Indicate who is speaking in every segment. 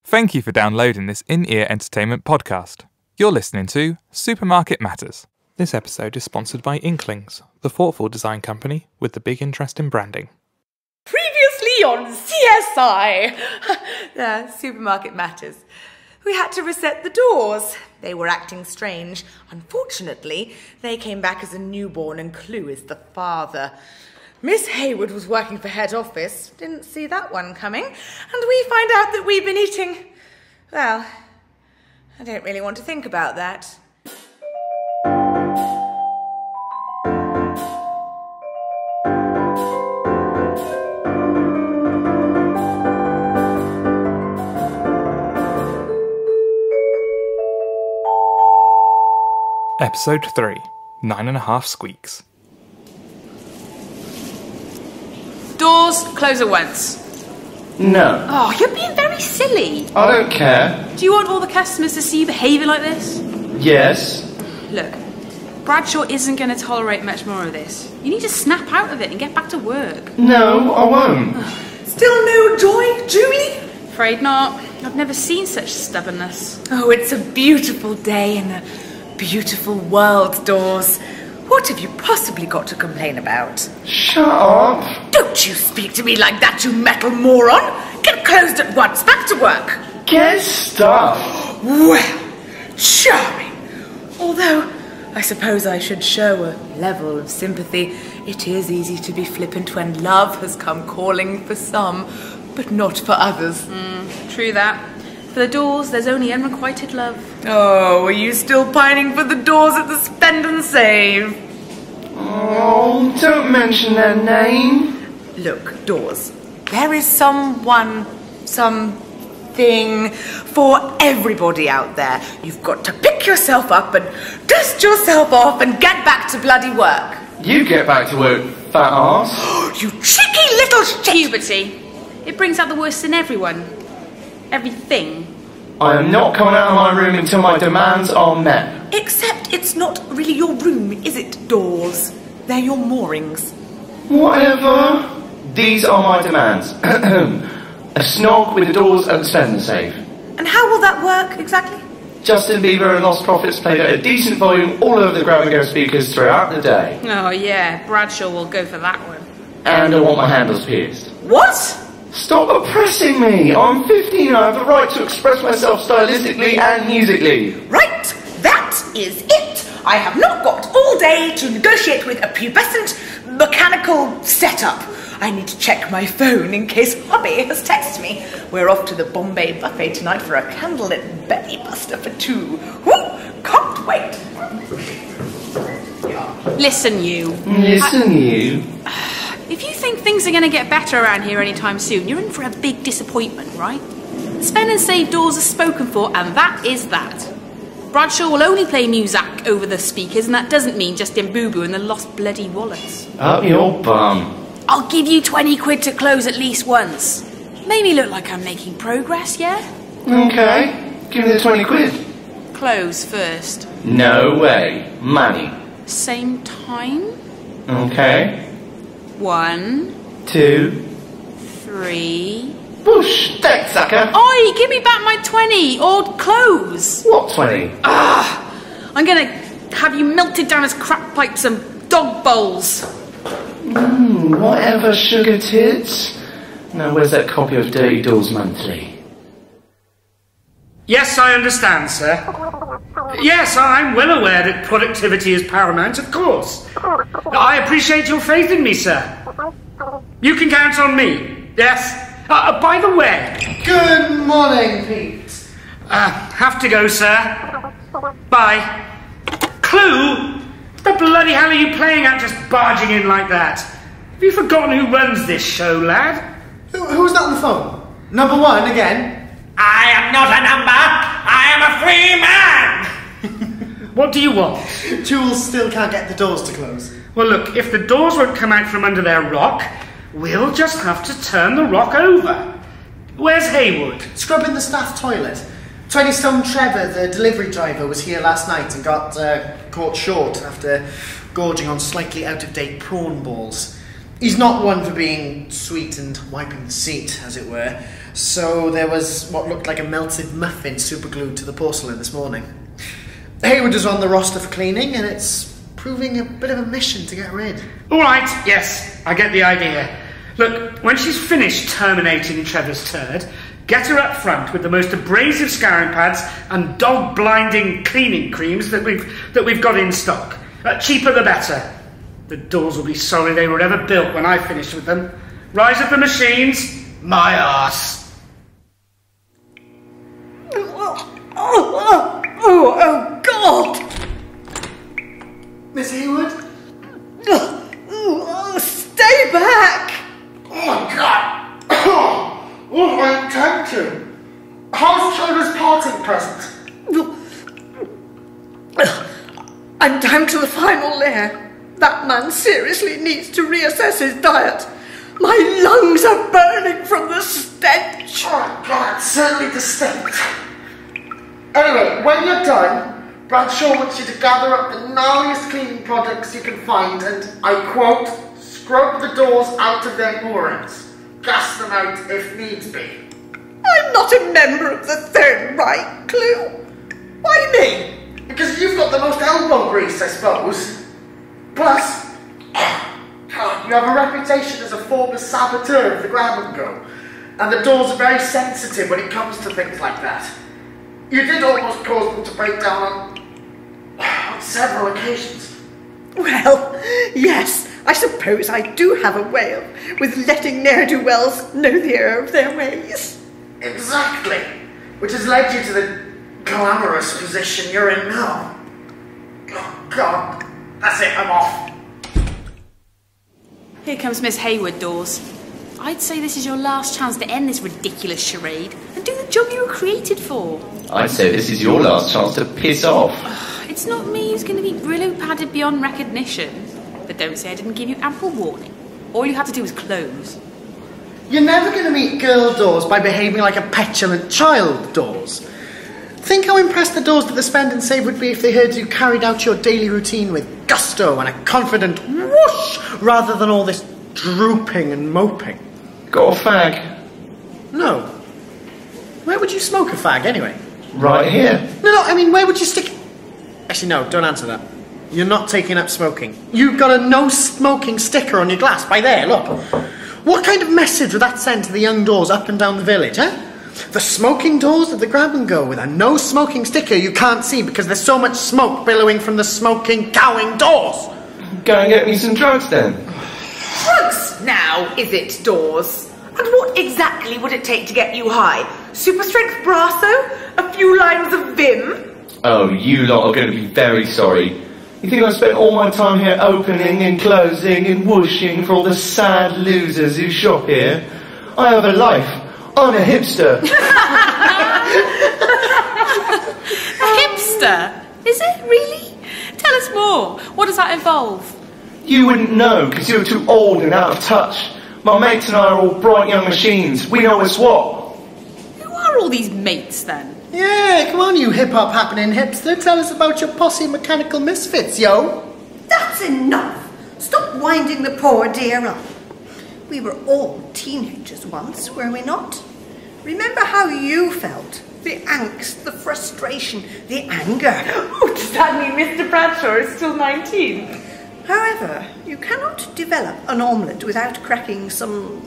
Speaker 1: Thank you for downloading this in-ear entertainment podcast. You're listening to Supermarket Matters. This episode is sponsored by iNKLiNGS, the thoughtful design company with the big interest in branding.
Speaker 2: Previously on CSI, Supermarket Matters. We had to reset the doors. They were acting strange. Unfortunately, they came back as a newborn and Clue is the father. Miss Haywood was working for head office. Didn't see that one coming. And we find out that we've been eating... Well, I don't really want to think about that.
Speaker 1: Episode 3, 9.5 Squeaks.
Speaker 3: Doors, close at once.
Speaker 4: No.
Speaker 3: Oh, you're being very silly.
Speaker 4: I don't care.
Speaker 3: Do you want all the customers to see you behaving like this?
Speaker 4: Yes.
Speaker 3: Look, Bradshaw isn't going to tolerate much more of this. You need to snap out of it and get back to work.
Speaker 4: No, I won't.
Speaker 2: Still no joy, Julie?
Speaker 3: Afraid not. I've never seen such stubbornness.
Speaker 2: Oh, it's a beautiful day in a beautiful world, Doors. What have you possibly got to complain about?
Speaker 4: Shut up.
Speaker 2: Don't you speak to me like that, you metal moron! Get closed at once, back to work!
Speaker 4: Get stuff.
Speaker 2: Well, charming. Although, I suppose I should show a level of sympathy. It is easy to be flippant when love has come calling for some, but not for others.
Speaker 3: True that. For the Doors, there's only unrequited love.
Speaker 2: Oh, are you still pining for the Doors at the spend and save?
Speaker 4: Oh, don't mention their name.
Speaker 2: Look, Doors, there is something for everybody out there. You've got to pick yourself up and dust yourself off and get back to bloody work.
Speaker 4: You get back to work, fat ass.
Speaker 2: You cheeky little shit!
Speaker 3: Puberty. It brings out the worst in everyone. Everything.
Speaker 4: I am not coming out of my room until my demands are met.
Speaker 2: Except it's not really your room, is it, Doors? They're your moorings.
Speaker 4: Whatever. These are my demands. A snog with the Doors at the spend and save.
Speaker 2: And how will that work, exactly?
Speaker 4: Justin Bieber and Lost Prophets played at a decent volume all over the grab-and-go speakers throughout the day.
Speaker 3: Oh yeah, Bradshaw will go for that one.
Speaker 4: And I want my handles pierced.
Speaker 2: What?
Speaker 4: Stop oppressing me! I'm 15 and I have the right to express myself stylistically and musically.
Speaker 2: Right, that is it. I have not got all day to negotiate with a pubescent mechanical setup. I need to check my phone in case hubby has texted me. We're off to the Bombay buffet tonight for a candlelit belly buster for 2. Woo! Can't wait.
Speaker 3: Listen, you.
Speaker 4: You.
Speaker 3: If you think things are going to get better around here anytime soon, you're in for a big disappointment, right? Spend and save Doors are spoken for, and that is that. Bradshaw will only play muzak over the speakers, and that doesn't mean Justin Boo Boo and the Lost Bloody Wallets.
Speaker 4: Up your bum.
Speaker 3: I'll give you 20 quid to close at least once. Make me look like I'm making progress, yeah?
Speaker 4: Okay, give me the 20 quid.
Speaker 3: Close first.
Speaker 4: No way. Money.
Speaker 3: Same time?
Speaker 4: Okay.
Speaker 3: 1,
Speaker 4: 2.
Speaker 3: 3...
Speaker 4: Whoosh, thanks, sucker.
Speaker 3: Oi, give me back my 20, or close.
Speaker 4: What 20?
Speaker 3: I'm gonna have you melted down as crap pipes and dog bowls.
Speaker 4: Whatever, sugar tits. Now, where's that copy of Dirty Dolls Monthly?
Speaker 5: Yes, I understand, sir. Yes, I'm well aware that productivity is paramount, of course. I appreciate your faith in me, sir. You can count on me, yes? By the way...
Speaker 6: Good morning, Pete.
Speaker 5: Have to go, sir. Bye. Clue? What the bloody hell are you playing at just barging in like that? Have you forgotten who runs this show, lad?
Speaker 6: Who's that on the phone? Number 1 again?
Speaker 5: I am not a number. I am a free man. What do you want?
Speaker 6: Jules still can't get the doors to close.
Speaker 5: Well, look, if the doors won't come out from under their rock, we'll just have to turn the rock over. Where's Haywood?
Speaker 6: Scrubbing the staff toilet. 20 Stone Trevor, the delivery driver, was here last night and got caught short after gorging on slightly out-of-date prawn balls. He's not one for being sweet and wiping the seat, as it were, So there was what looked like a melted muffin superglued to the porcelain this morning. Haywood is on the roster for cleaning, and it's proving a bit of a mission to get rid.
Speaker 5: All right, yes, I get the idea. Look, when she's finished terminating Trevor's turd, get her up front with the most abrasive scouring pads and dog-blinding cleaning creams that we've got in stock. Cheaper the better. The doors will be sorry they were ever built when I finish with them. Rise up the machines, my arse.
Speaker 2: Oh, God!
Speaker 6: Miss Haywood?
Speaker 2: Stay back!
Speaker 6: Oh my God! What do I intend to? How's Trevor's parting present?
Speaker 2: I'm down to the final layer. That man seriously needs to reassess his diet. My lungs are burning from the stench.
Speaker 6: Oh God, it's certainly distinct. Anyway, when you're done, Bradshaw wants you to gather up the gnarliest cleaning products you can find and, I quote, scrub the doors out of their moorings. Gas them out if needs be.
Speaker 2: I'm not a member of the Third Reich, Clue. Why me?
Speaker 6: Because you've got the most elbow grease, I suppose. Plus, you have a reputation as a former saboteur of the grab and go. And the doors are very sensitive when it comes to things like that. You did almost cause them to break down on several occasions.
Speaker 2: Well, yes, I suppose I do have a way with letting ne'er-do-wells know the error of their ways.
Speaker 6: Exactly. Which has led you to the glamorous position you're in now. Oh, God. That's it, I'm off.
Speaker 3: Here comes Miss Haywood, Dawes. I'd say this is your last chance to end this ridiculous charade and do the job you were created for.
Speaker 4: I'd say this is your last chance to piss off.
Speaker 3: It's not me who's going to be Brillo-padded beyond recognition. But don't say I didn't give you ample warning. All you had to do was close.
Speaker 6: You're never going to meet girl Dawes by behaving like a petulant child, Dawes. Think how impressed the Dawes that the Spend and Save would be if they heard you carried out your daily routine with gusto and a confident whoosh, rather than all this drooping and moping.
Speaker 4: Got a fag?
Speaker 6: No. Where would you smoke a fag, anyway?
Speaker 4: Right here.
Speaker 6: No, I mean, where would you stick... Actually, no, don't answer that. You're not taking up smoking. You've got a no-smoking sticker on your glass, by there, look. What kind of message would that send to the young Dawes up and down the village, eh? The smoking doors of the grab and go with a no-smoking sticker you can't see because there's so much smoke billowing from the smoking, cowing doors.
Speaker 4: Go and get me some drugs then.
Speaker 2: Drugs now, is it, Dawes? And what exactly would it take to get you high? Super strength Brasso? A few lines of Vim?
Speaker 4: Oh, you lot are going to be very sorry. You think I spent all my time here opening and closing and whooshing for all the sad losers who shop here? I have a life. I'm a hipster.
Speaker 3: A hipster? Is it really? Tell us more. What does that involve?
Speaker 4: You wouldn't know because you're too old and out of touch. My mates and I are all bright young machines. We know what's what.
Speaker 3: Who are all these mates then?
Speaker 6: Yeah, come on, you hip-hop happening hipster. Tell us about your posse of mechanical misfits, yo.
Speaker 7: That's enough. Stop winding the poor dear up. We were all teenagers once, were we not? Remember how you felt? The angst, the frustration, the anger.
Speaker 2: Oh, does that mean Mr. Bradshaw is still 19?
Speaker 7: However, you cannot develop an omelette without cracking some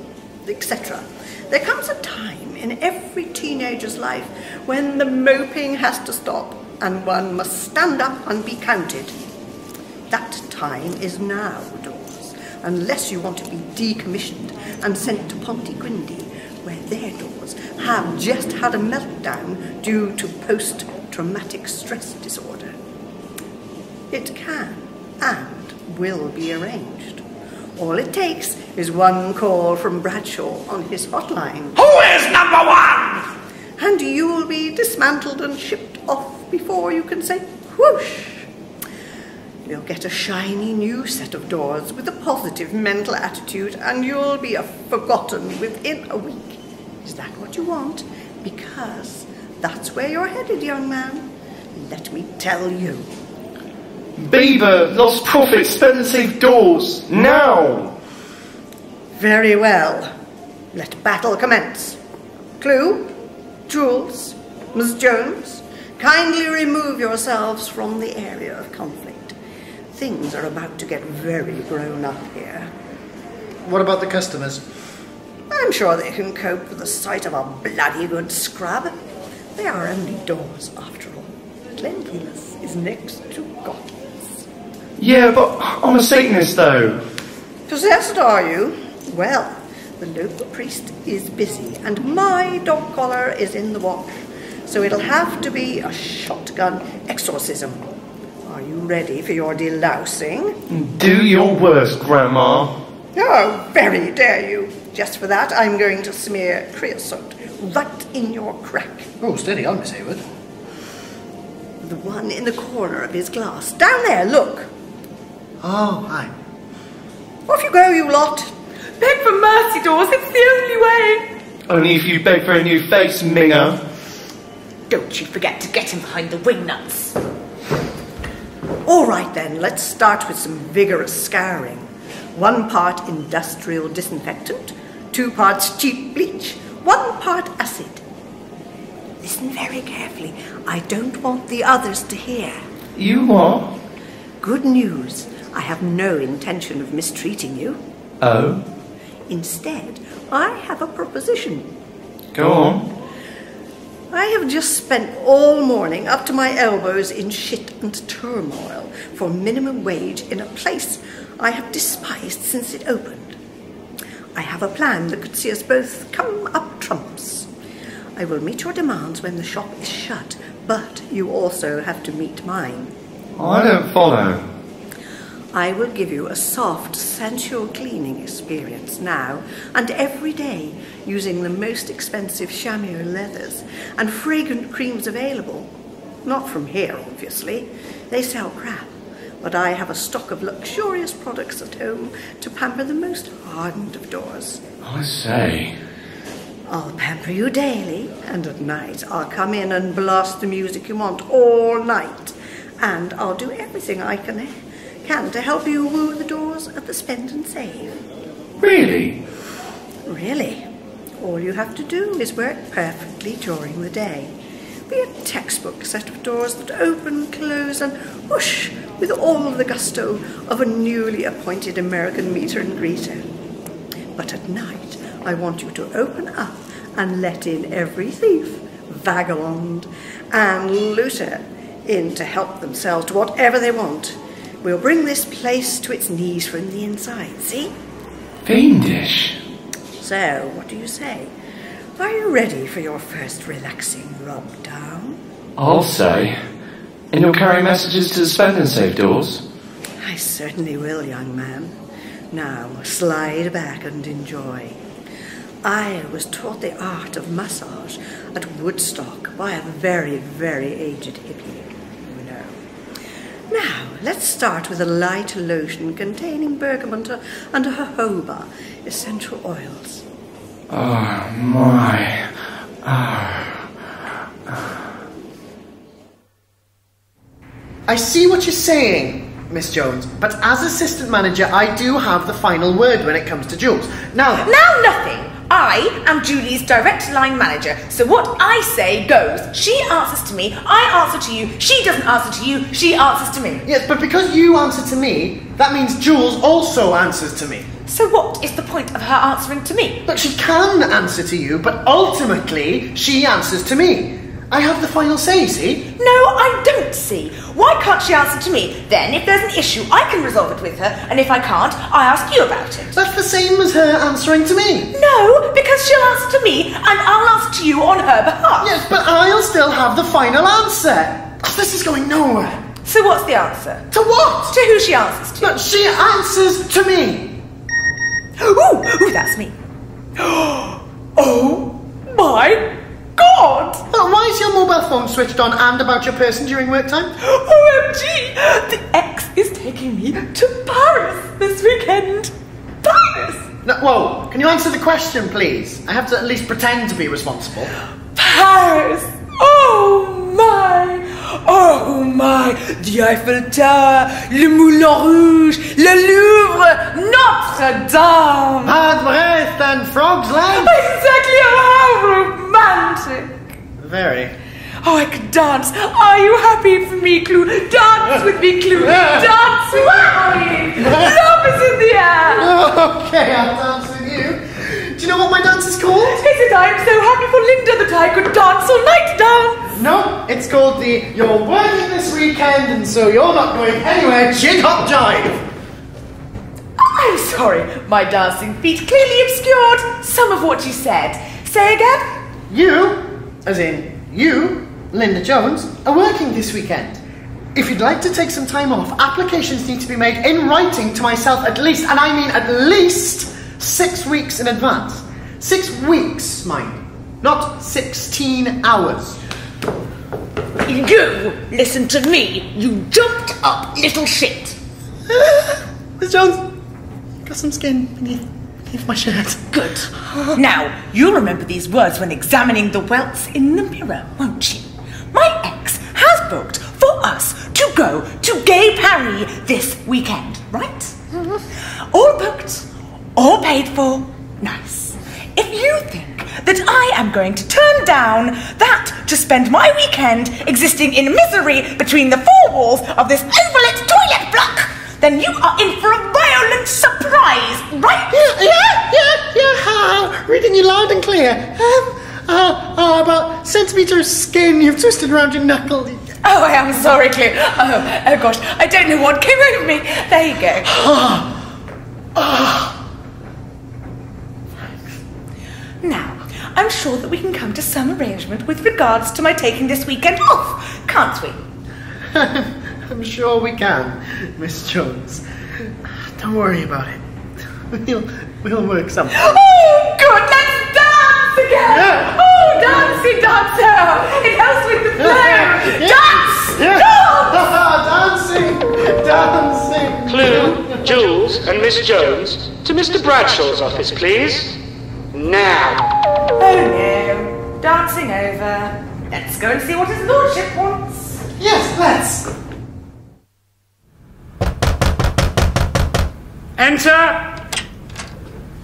Speaker 7: etc. There comes a time in every teenager's life when the moping has to stop and one must stand up and be counted. That time is now, Dawes, unless you want to be decommissioned and sent to Pontyquindy, where their doors have just had a meltdown due to post-traumatic stress disorder. It can and will be arranged. All it takes is one call from Bradshaw on his hotline.
Speaker 5: Who is number one?
Speaker 7: And you'll be dismantled and shipped off before you can say whoosh. You'll get a shiny new set of doors with a positive mental attitude and you'll be forgotten within a week. Is that what you want? Because that's where you're headed, young man. Let me tell you.
Speaker 4: Beaver, lost profits, spend and save doors, now!
Speaker 7: Very well. Let battle commence. Clue, Jules, Miss Jones, kindly remove yourselves from the area of conflict. Things are about to get very grown up here.
Speaker 6: What about the customers?
Speaker 7: I'm sure they can cope with the sight of a bloody good scrub. They are only doors, after all. Cleanliness is next to godliness.
Speaker 4: Yeah, but I'm a Satanist, though.
Speaker 7: Possessed, are you? Well, the local priest is busy, and my dog collar is in the wash, so it'll have to be a shotgun exorcism. Are you ready for your delousing?
Speaker 4: Do your worst, Grandma.
Speaker 7: Oh, very dare you. Just for that, I'm going to smear creosote right in your crack.
Speaker 6: Oh, steady on, Miss Haywood.
Speaker 7: The one in the corner of his glass. Down there, look.
Speaker 6: Oh, hi.
Speaker 7: Off you go, you lot.
Speaker 2: Beg for mercy, Dawes. It's the only way.
Speaker 4: Only if you beg for a new face, Minger.
Speaker 2: Don't you forget to get him behind the wingnuts.
Speaker 7: All right, then, let's start with some vigorous scouring. 1 part industrial disinfectant, 2 parts cheap bleach, 1 part acid. Listen very carefully. I don't want the others to hear.
Speaker 4: You what?
Speaker 7: Good news. I have no intention of mistreating you.
Speaker 4: Oh?
Speaker 7: Instead, I have a proposition.
Speaker 4: Go on.
Speaker 7: I have just spent all morning up to my elbows in shit and turmoil for minimum wage in a place I have despised since it opened. I have a plan that could see us both come up trumps. I will meet your demands when the shop is shut, but you also have to meet mine.
Speaker 4: I don't follow.
Speaker 7: I will give you a soft, sensual cleaning experience now and every day using the most expensive chamois leathers and fragrant creams available. Not from here, obviously. They sell crap. But I have a stock of luxurious products at home to pamper the most ardent of doors.
Speaker 4: I say.
Speaker 7: I'll pamper you daily, and at night I'll come in and blast the music you want all night. And I'll do everything I can to help you woo the doors at the spend and save.
Speaker 4: Really?
Speaker 7: Really. All you have to do is work perfectly during the day. Be a textbook set of doors that open, close, and whoosh with all the gusto of a newly appointed American meter and greeter. But at night, I want you to open up and let in every thief, vagabond, and looter in to help themselves to whatever they want. We'll bring this place to its knees from the inside, see?
Speaker 4: Fiendish.
Speaker 7: So, what do you say? Are you ready for your first relaxing rub down?
Speaker 4: I'll say. And you'll carry messages to the spend and save doors?
Speaker 7: I certainly will, young man. Now, slide back and enjoy. I was taught the art of massage at Woodstock by a very, very aged hippie, you know. Now, let's start with a light lotion containing bergamot and jojoba, essential oils.
Speaker 4: Oh, my.
Speaker 6: I see what you're saying, Miss Jones, but as assistant manager, I do have the final word when it comes to Jules. Now
Speaker 2: nothing! I am Julie's direct line manager, so what I say goes. She answers to me, I answer to you, she doesn't answer to you, she answers to me.
Speaker 6: Yes, but because you answer to me, that means Jules also answers to me.
Speaker 2: So what is the point of her answering to me?
Speaker 6: Look, she can answer to you, but ultimately, she answers to me. I have the final say, see?
Speaker 2: No, I don't see. Why can't she answer to me? Then, if there's an issue, I can resolve it with her, and if I can't, I ask you about it.
Speaker 6: That's the same as her answering to me.
Speaker 2: No, because she'll answer to me, and I'll answer to you on her behalf.
Speaker 6: Yes, but I'll still have the final answer. This is going nowhere.
Speaker 2: So what's the answer?
Speaker 6: To what?
Speaker 2: To who she answers to.
Speaker 6: Look, she answers to me.
Speaker 2: Ooh, that's me. Oh my God!
Speaker 6: Why is your mobile phone switched on and about your person during work time?
Speaker 2: OMG! The ex is taking me to Paris this weekend. Paris!
Speaker 6: No, whoa, can you answer the question, please? I have to at least pretend to be responsible.
Speaker 2: Paris! Oh my! Oh my! The Eiffel Tower, le Moulin Rouge, le Louvre, Notre Dame!
Speaker 6: Hard breath and frog's legs.
Speaker 2: Exactly a Havre of romantic.
Speaker 6: Very.
Speaker 2: Oh, I can dance. Are you happy for me, Clue? Dance with me, Clue. Dance with me. Love is in the air.
Speaker 6: Okay, I'll dance with you. Do you know what my dance is called?
Speaker 2: Is it I'm so happy for Linda that I could dance all night dance?
Speaker 6: No, it's called the You're Working This Weekend and So You're Not Going Anywhere Jig Hop Jive.
Speaker 2: I'm sorry, my dancing feet clearly obscured some of what you said. Say again?
Speaker 6: You, as in you, Linda Jones, are working this weekend. If you'd like to take some time off, applications need to be made in writing to myself at least, and I mean at least 6 weeks in advance. 6 weeks, mind. Not 16 hours.
Speaker 2: You listen to me, you jumped up little shit.
Speaker 6: Miss Jones, got some skin beneath my shirt.
Speaker 2: Good. Now, you'll remember these words when examining the welts in the mirror, won't you? My ex has booked for us to go to Gay Paris this weekend, right? All booked, all paid for, nice. If you think that I am going to turn down that to spend my weekend existing in misery between the four walls of this overlit toilet block, then you are in for a violent surprise, right?
Speaker 6: Yeah. Reading you loud and clear. About centimetre of skin you've twisted around your knuckle.
Speaker 2: Oh, I am sorry, Clue. Oh gosh, I don't know what came over me. There you go. Now, I'm sure that we can come to some arrangement with regards to my taking this weekend off, can't we?
Speaker 6: I'm sure we can, Miss Jones. Don't worry about it. We'll work something.
Speaker 2: Oh, good, let's dance again!
Speaker 6: Yeah.
Speaker 2: Oh, dancey dancer! It helps with the flow! Dance! Dance!
Speaker 6: Dancing!
Speaker 5: Clue, Jules, and Miss Jones to Mr. Bradshaw's office, please. Now.
Speaker 2: Oh no, dancing over. Let's go and see what his lordship wants.
Speaker 6: Yes, let's.
Speaker 5: Enter.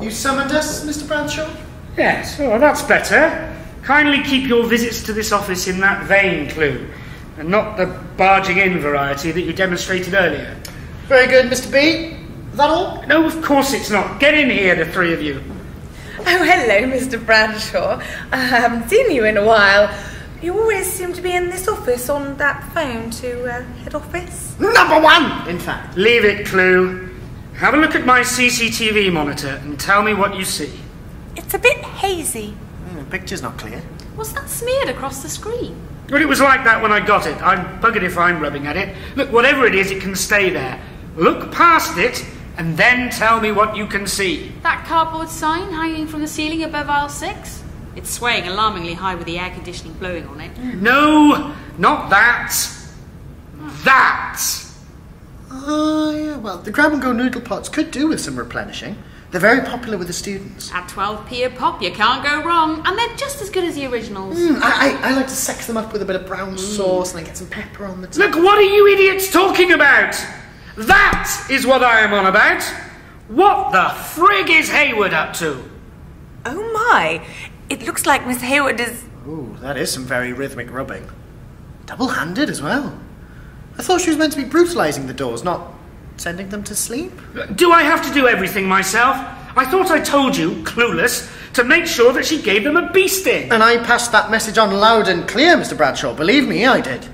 Speaker 6: You summoned us, Mr. Bradshaw?
Speaker 5: Yes, oh, that's better. Kindly keep your visits to this office in that vein, Clue, and not the barging in variety that you demonstrated earlier.
Speaker 6: Very good, Mr. B. Is that all?
Speaker 5: No, of course it's not. Get in here, the three of you.
Speaker 2: Oh, hello, Mr. Bradshaw. I haven't seen you in a while. You always seem to be in this office on that phone to head office.
Speaker 6: Number one, in fact.
Speaker 5: Leave it, Clue. Have a look at my CCTV monitor and tell me what you see.
Speaker 2: It's a bit hazy.
Speaker 6: The picture's not clear.
Speaker 3: What's that smeared across the screen?
Speaker 5: Well, it was like that when I got it. I'm buggered if I'm rubbing at it. Look, whatever it is, it can stay there. Look past it and then tell me what you can see.
Speaker 3: That cardboard sign hanging from the ceiling above aisle 6? It's swaying alarmingly high with the air conditioning blowing on it.
Speaker 5: No, not that. That.
Speaker 6: Yeah, well, the grab-and-go noodle pots could do with some replenishing. They're very popular with the students.
Speaker 3: At 12p a pop, you can't go wrong. And they're just as good as the originals.
Speaker 6: I like to sex them up with a bit of brown sauce and then get some pepper on the top.
Speaker 5: Look, what are you idiots talking about? That is what I am on about. What the frig is Haywood up to?
Speaker 2: Oh my, it looks like Miss Haywood is...
Speaker 6: Ooh, that is some very rhythmic rubbing. Double-handed as well. I thought she was meant to be brutalising the doors, not sending them to sleep.
Speaker 5: Do I have to do everything myself? I thought I told you, clueless, to make sure that she gave them a bee sting.
Speaker 6: And I passed that message on loud and clear, Mr. Bradshaw. Believe me, I did.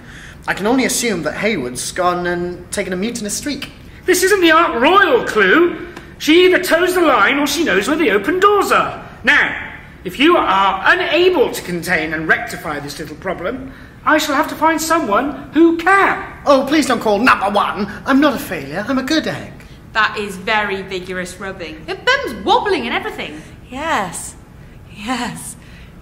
Speaker 6: I can only assume that Haywood's gone and taken a mutinous streak.
Speaker 5: This isn't the Art Royal, Clue. She either toes the line or she knows where the open doors are. Now, if you are unable to contain and rectify this little problem, I shall have to find someone who can.
Speaker 6: Oh, please don't call number one. I'm not a failure. I'm a good egg.
Speaker 3: That is very vigorous rubbing. Your bum's wobbling and everything.
Speaker 2: Yes.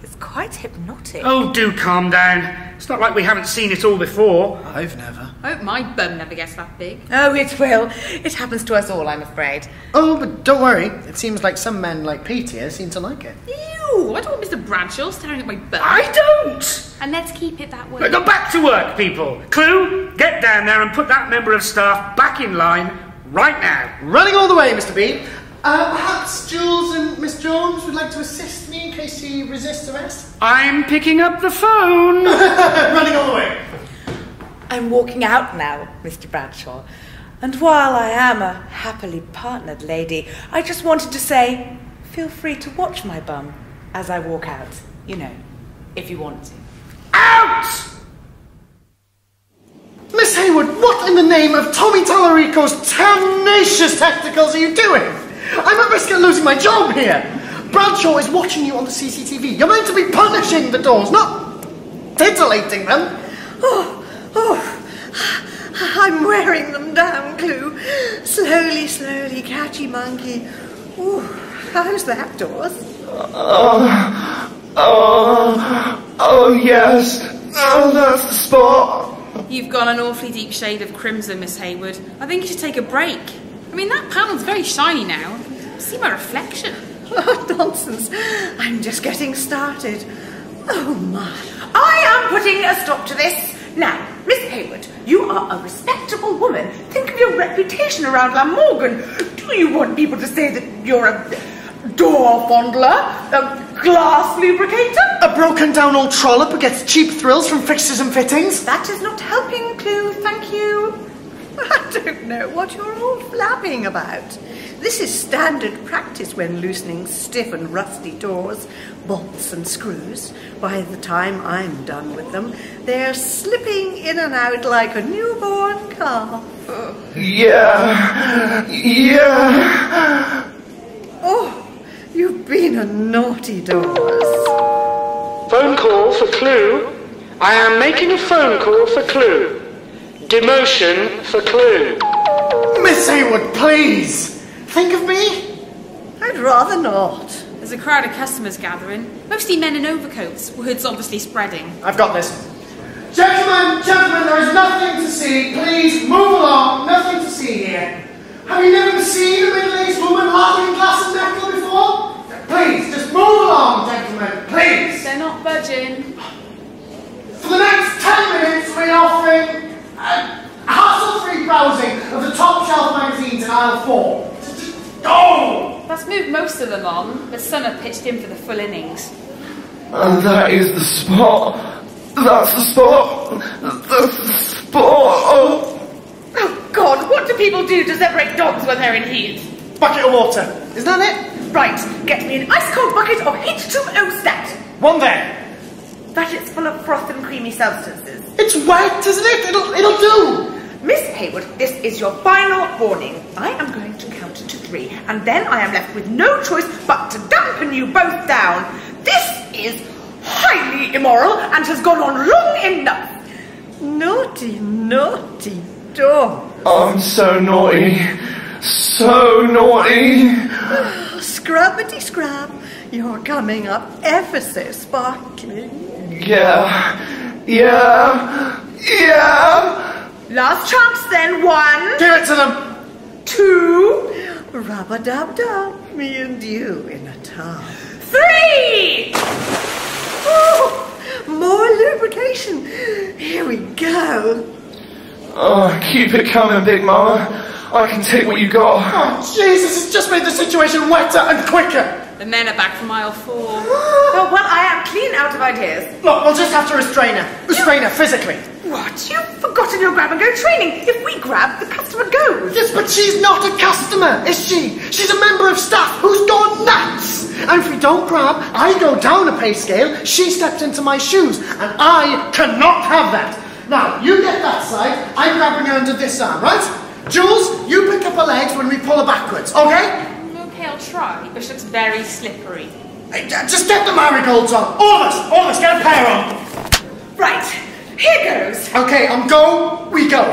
Speaker 2: It's quite hypnotic.
Speaker 5: Oh, do calm down. It's not like we haven't seen it all before.
Speaker 6: I've never.
Speaker 3: I hope my bum never gets that big.
Speaker 2: Oh, it will. It happens to us all, I'm afraid.
Speaker 6: Oh, but don't worry. It seems like some men like Pete here seem to like it.
Speaker 3: Ew, I don't want Mr. Bradshaw staring at my bum.
Speaker 5: I don't!
Speaker 3: And let's keep it that way.
Speaker 5: Go back to work, people. Clue, get down there and put that member of staff back in line right now.
Speaker 6: Running all the way, Mr. B. Perhaps Jules and Miss Jones would like to assist me in case she resists arrest?
Speaker 5: I'm picking up the phone.
Speaker 6: Running all the way.
Speaker 2: I'm walking out now, Mr. Bradshaw. And while I am a happily partnered lady, I just wanted to say, feel free to watch my bum as I walk out. You know, if you want to.
Speaker 5: Out!
Speaker 6: Miss Haywood, what in the name of Tommy Tallarico's tenacious tacticals are you doing? I'm at risk of losing my job here. Bradshaw is watching you on the CCTV. You're meant to be punishing the doors, not titillating them.
Speaker 7: I'm wearing them down, Clue. Slowly, slowly, catchy monkey. Ooh, how's that, Doors?
Speaker 4: Oh yes. Oh, that's the spot.
Speaker 3: You've got an awfully deep shade of crimson, Miss Haywood. I think you should take a break. I mean, that panel's very shiny now. See my reflection.
Speaker 7: Oh, nonsense. I'm just getting started. Oh, my.
Speaker 2: I am putting a stop to this. Now, Miss Haywood, you are a respectable woman. Think of your reputation around Glamorgan. Do you want people to say that you're a door fondler? A glass lubricator?
Speaker 6: A broken down old trollop who gets cheap thrills from fixtures and fittings?
Speaker 2: That is not helping, Clue, thank you.
Speaker 7: I don't know what you're all flapping about. This is standard practice when loosening stiff and rusty doors, bolts and screws. By the time I'm done with them, they're slipping in and out like a newborn calf.
Speaker 4: Yeah.
Speaker 7: Oh, you've been a naughty Doors.
Speaker 5: Phone call for Clue. I am making a phone call for Clue. Demotion for Clue.
Speaker 6: Miss Haywood, please! Think of me?
Speaker 7: I'd rather not.
Speaker 3: There's a crowd of customers gathering, mostly men in overcoats, word's obviously spreading.
Speaker 6: I've got this. Gentlemen, there is nothing to see. Please move along. Nothing to see here. Have you never seen a middle-aged woman laughing in glass and metal before? Please, just move along, gentlemen. Please.
Speaker 3: They're not budging.
Speaker 6: For the next 10 minutes, we're offering hassle-free browsing of the top shelf magazines in aisle 4. Go!
Speaker 3: That's moved most of them on, but some have pitched in for the full innings.
Speaker 4: And that is the spot. That's the spot. That's the spot.
Speaker 2: Oh, God, what do people do to separate dogs when they're in heat?
Speaker 6: Bucket of water. Isn't that it?
Speaker 2: Right, get me an ice-cold bucket of H2O stat.
Speaker 6: One there.
Speaker 2: That it's full of froth and creamy substances.
Speaker 6: It's wet, isn't it? It'll do.
Speaker 2: Miss Haywood, this is your final warning. I am going to count to 3, and then I am left with no choice but to dampen you both down. This is highly immoral and has gone on long enough.
Speaker 7: Naughty, naughty Doors.
Speaker 4: I'm so naughty. So naughty.
Speaker 7: Scrubbity scrub. You're coming up ever so sparkling.
Speaker 4: Yeah.
Speaker 2: Last chance then. 1.
Speaker 6: Give it to them.
Speaker 2: 2.
Speaker 7: Rub-a-dub-dub. Me and you in a tub.
Speaker 2: 3.
Speaker 7: Oh, more lubrication. Here we go.
Speaker 4: Oh, keep it coming, Big Mama. I can take what you got.
Speaker 6: Oh, Jesus, it's just made the situation wetter and quicker.
Speaker 3: The men are back from aisle 4.
Speaker 2: Oh, well, I am clean out of ideas.
Speaker 6: Look, we'll just have to restrain her. Restrain her physically.
Speaker 2: What? You've forgotten your grab-and-go training. If we grab, the customer goes.
Speaker 6: Yes, but she's not a customer, is she? She's a member of staff who's gone nuts. And if we don't grab, I go down a pay scale, she steps into my shoes, and I cannot have that. Now, you get that side, I'm grabbing her under this arm, right? Jules, you pick up her legs when we pull her backwards, okay?
Speaker 3: Okay, I'll try, but she looks very slippery.
Speaker 6: Hey, just get the marigolds on. All of us, get a pair on.
Speaker 2: Right, here goes.
Speaker 6: Okay, on go, we go.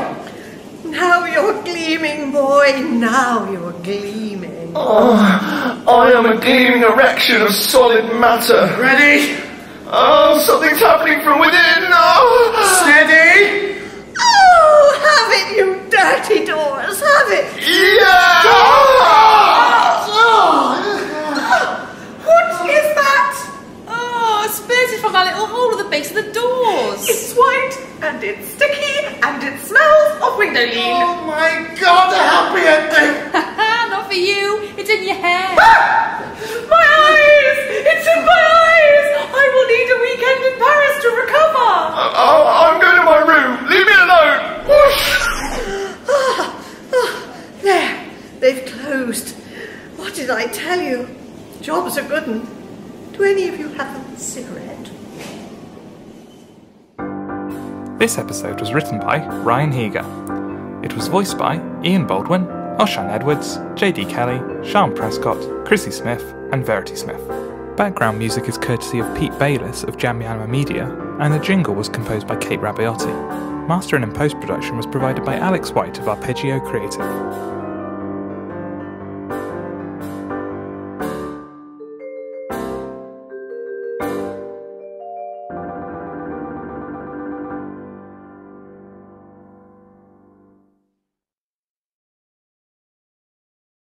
Speaker 7: Now you're gleaming, boy. Now you're gleaming.
Speaker 4: Oh, I am a gleaming erection of solid matter.
Speaker 6: Ready?
Speaker 4: Oh, something's happening from within. Oh.
Speaker 6: Steady.
Speaker 7: Oh, have it, you dirty Doors. Have it.
Speaker 4: Yeah!
Speaker 2: What is that?
Speaker 3: Oh, it's spurted from that little hole at the base of the doors.
Speaker 2: It's white, and it's sticky, and it smells of window lean.
Speaker 6: Oh my God, a happy ending.
Speaker 3: Not for you. It's in your hair.
Speaker 2: Ah! My eyes! It's in my eyes! I will need a weekend in Paris to recover.
Speaker 4: I'm going to my room. Leave me alone.
Speaker 7: There, they've closed. What did I tell you? Job's a good one. Do any of you have a cigarette?
Speaker 1: This episode was written by Ryan Heeger. It was voiced by Ian Baldwin, Osain Edwards, JD Kelly, Sean Prescott, Chrissy Smith, and Verity Smith. Background music is courtesy of Pete Bayliss of Jamyama Media, and the jingle was composed by Rabaiotti. Mastering and post-production was provided by Alecx White of Arpeggio Creative.